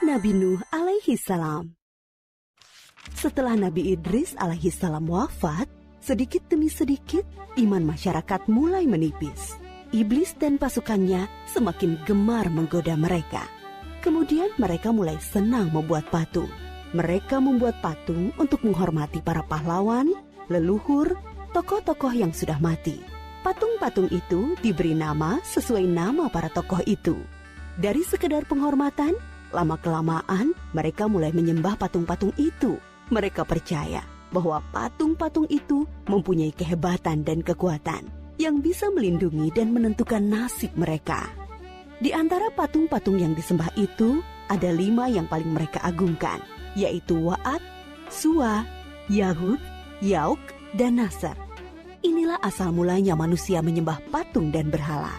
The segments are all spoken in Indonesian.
Nabi Nuh alaihi salam. Setelah Nabi Idris alaihi salam wafat, sedikit demi sedikit iman masyarakat mulai menipis. Iblis dan pasukannya semakin gemar menggoda mereka. Kemudian mereka mulai senang membuat patung. Mereka membuat patung untuk menghormati para pahlawan, leluhur, tokoh-tokoh yang sudah mati. Patung-patung itu diberi nama sesuai nama para tokoh itu. Dari sekedar penghormatan, lama-kelamaan mereka mulai menyembah patung-patung itu. Mereka percaya bahwa patung-patung itu mempunyai kehebatan dan kekuatan yang bisa melindungi dan menentukan nasib mereka. Di antara patung-patung yang disembah itu, ada 5 yang paling mereka agungkan, yaitu Wa'at, Suwa, Yahud, Yauk, dan Nasr. Inilah asal mulanya manusia menyembah patung dan berhala.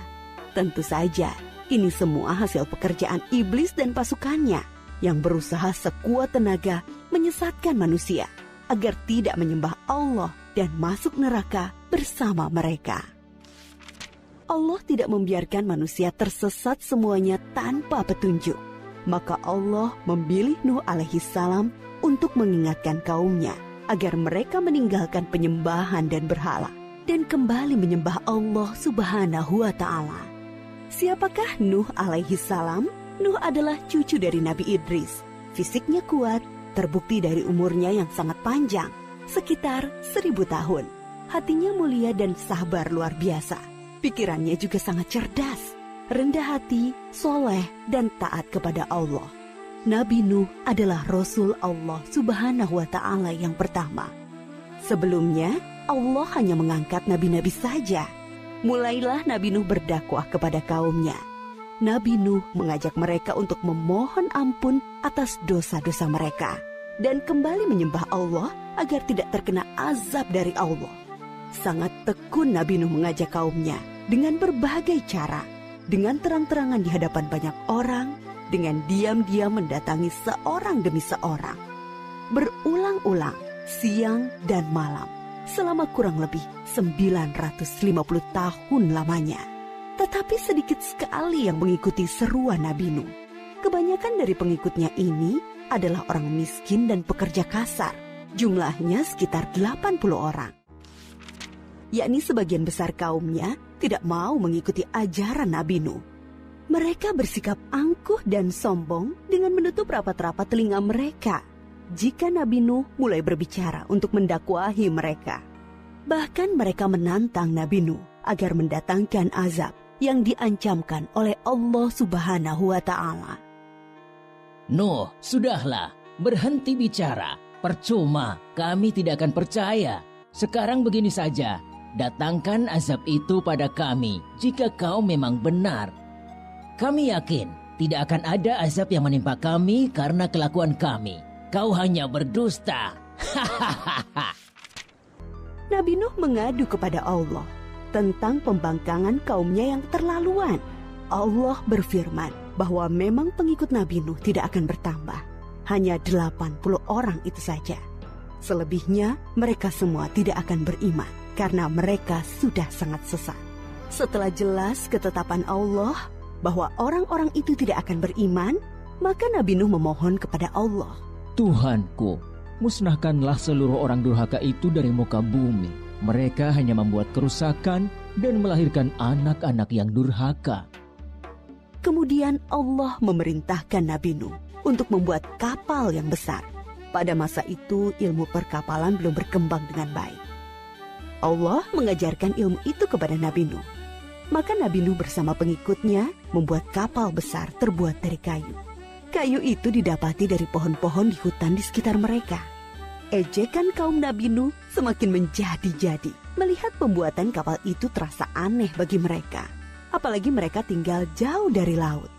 Tentu saja, ini semua hasil pekerjaan iblis dan pasukannya yang berusaha sekuat tenaga menyesatkan manusia agar tidak menyembah Allah dan masuk neraka bersama mereka. Allah tidak membiarkan manusia tersesat semuanya tanpa petunjuk. Maka Allah memilih Nuh alaihi salam untuk mengingatkan kaumnya agar mereka meninggalkan penyembahan dan berhala dan kembali menyembah Allah Subhanahu wa ta'ala. Siapakah Nuh alaihi salam? Nuh adalah cucu dari Nabi Idris. Fisiknya kuat, terbukti dari umurnya yang sangat panjang, sekitar 1000 tahun. Hatinya mulia dan sabar luar biasa. Pikirannya juga sangat cerdas, rendah hati, soleh, dan taat kepada Allah. Nabi Nuh adalah Rasul Allah Subhanahu wa ta'ala yang pertama. Sebelumnya, Allah hanya mengangkat nabi-nabi saja. Mulailah Nabi Nuh berdakwah kepada kaumnya. Nabi Nuh mengajak mereka untuk memohon ampun atas dosa-dosa mereka dan kembali menyembah Allah agar tidak terkena azab dari Allah. Sangat tekun Nabi Nuh mengajak kaumnya dengan berbagai cara, dengan terang-terangan di hadapan banyak orang, dengan diam-diam mendatangi seorang demi seorang. Berulang-ulang, siang dan malam, selama kurang lebih 950 tahun lamanya. Tetapi sedikit sekali yang mengikuti seruan Nabi Nuh. Kebanyakan dari pengikutnya ini adalah orang miskin dan pekerja kasar. Jumlahnya sekitar 80 orang. Yakni sebagian besar kaumnya tidak mau mengikuti ajaran Nabi Nuh. Mereka bersikap angkuh dan sombong dengan menutup rapat-rapat telinga mereka jika Nabi Nuh mulai berbicara untuk mendakwahi mereka. Bahkan mereka menantang Nabi Nuh agar mendatangkan azab yang diancamkan oleh Allah Subhanahu wa ta'ala. Nuh, sudahlah, berhenti bicara. Percuma, kami tidak akan percaya. Sekarang begini saja, datangkan azab itu pada kami jika kau memang benar. Kami yakin tidak akan ada azab yang menimpa kami karena kelakuan kami. Kau hanya berdusta. Nabi Nuh mengadu kepada Allah tentang pembangkangan kaumnya yang keterlaluan. Allah berfirman bahwa memang pengikut Nabi Nuh tidak akan bertambah. Hanya 80 orang itu saja. Selebihnya mereka semua tidak akan beriman karena mereka sudah sangat sesat. Setelah jelas ketetapan Allah bahwa orang-orang itu tidak akan beriman, maka Nabi Nuh memohon kepada Allah. Tuhanku, musnahkanlah seluruh orang durhaka itu dari muka bumi. Mereka hanya membuat kerusakan dan melahirkan anak-anak yang durhaka. Kemudian Allah memerintahkan Nabi Nuh untuk membuat kapal yang besar. Pada masa itu ilmu perkapalan belum berkembang dengan baik. Allah mengajarkan ilmu itu kepada Nabi Nuh. Maka Nabi Nuh bersama pengikutnya membuat kapal besar terbuat dari kayu. Kayu itu didapati dari pohon-pohon di hutan di sekitar mereka. Ejekan kaum Nabi Nuh semakin menjadi-jadi. Melihat pembuatan kapal itu terasa aneh bagi mereka. Apalagi mereka tinggal jauh dari laut.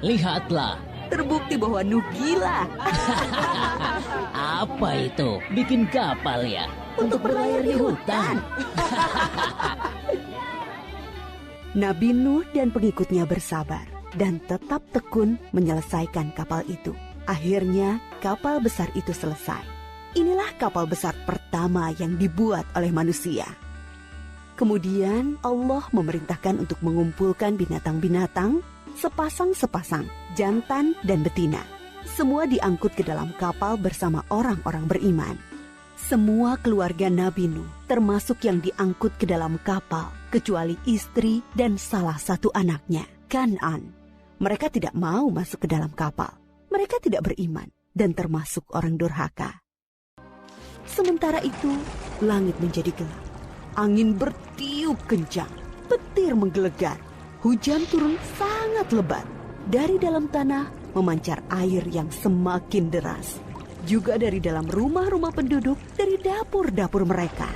Lihatlah, Terbukti bahwa Nuh gila. apa itu? Bikin kapal ya? Untuk berlayar di hutan. Nabi Nuh dan pengikutnya bersabar dan tetap tekun menyelesaikan kapal itu. Akhirnya kapal besar itu selesai. Inilah kapal besar pertama yang dibuat oleh manusia. Kemudian Allah memerintahkan untuk mengumpulkan binatang-binatang sepasang-sepasang, jantan dan betina. Semua diangkut ke dalam kapal bersama orang-orang beriman. Semua keluarga Nabi Nuh, termasuk yang diangkut ke dalam kapal, kecuali istri dan salah satu anaknya, Kan'an. Mereka tidak mau masuk ke dalam kapal. Mereka tidak beriman dan termasuk orang durhaka. Sementara itu, langit menjadi gelap. Angin bertiup kencang, petir menggelegar. Hujan turun sangat lebat. Dari dalam tanah memancar air yang semakin deras. Juga dari dalam rumah-rumah penduduk, dari dapur-dapur mereka.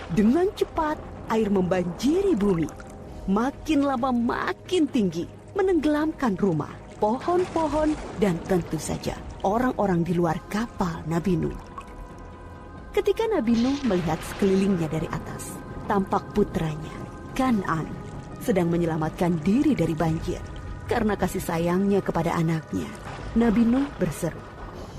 Dengan cepat, air membanjiri bumi. Makin lama makin tinggi, menenggelamkan rumah, pohon-pohon, dan tentu saja orang-orang di luar kapal Nabi Nuh. Ketika Nabi Nuh melihat sekelilingnya dari atas, tampak putranya, Kan'an, sedang menyelamatkan diri dari banjir. Karena kasih sayangnya kepada anaknya, Nabi Nuh berseru,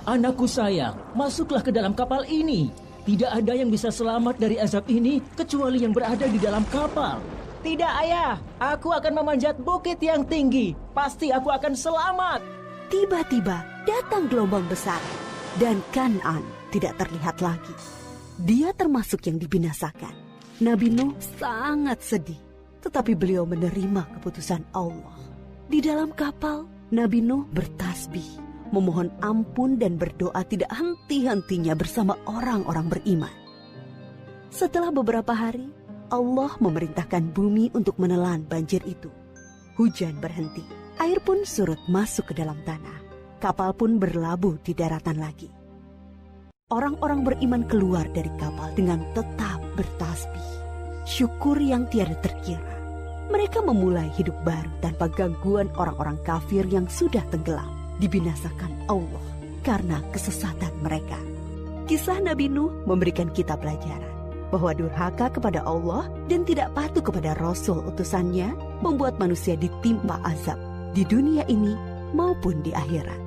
Anakku sayang, masuklah ke dalam kapal ini. Tidak ada yang bisa selamat dari azab ini kecuali yang berada di dalam kapal. Tidak, ayah. Aku akan memanjat bukit yang tinggi. Pasti aku akan selamat. Tiba-tiba datang gelombang besar dan Kan'an tidak terlihat lagi. Dia termasuk yang dibinasakan. Nabi Nuh sangat sedih, tetapi beliau menerima keputusan Allah. Di dalam kapal, Nabi Nuh bertasbih, memohon ampun dan berdoa tidak henti-hentinya bersama orang-orang beriman. Setelah beberapa hari, Allah memerintahkan bumi untuk menelan banjir itu. Hujan berhenti, air pun surut masuk ke dalam tanah. Kapal pun berlabuh di daratan lagi. Orang-orang beriman keluar dari kapal dengan tetap bertasbih. Syukur yang tiada terkira. Mereka memulai hidup baru tanpa gangguan orang-orang kafir yang sudah tenggelam, dibinasakan Allah karena kesesatan mereka. Kisah Nabi Nuh memberikan kita pelajaran bahwa durhaka kepada Allah dan tidak patuh kepada Rasul utusannya membuat manusia ditimpa azab di dunia ini maupun di akhirat.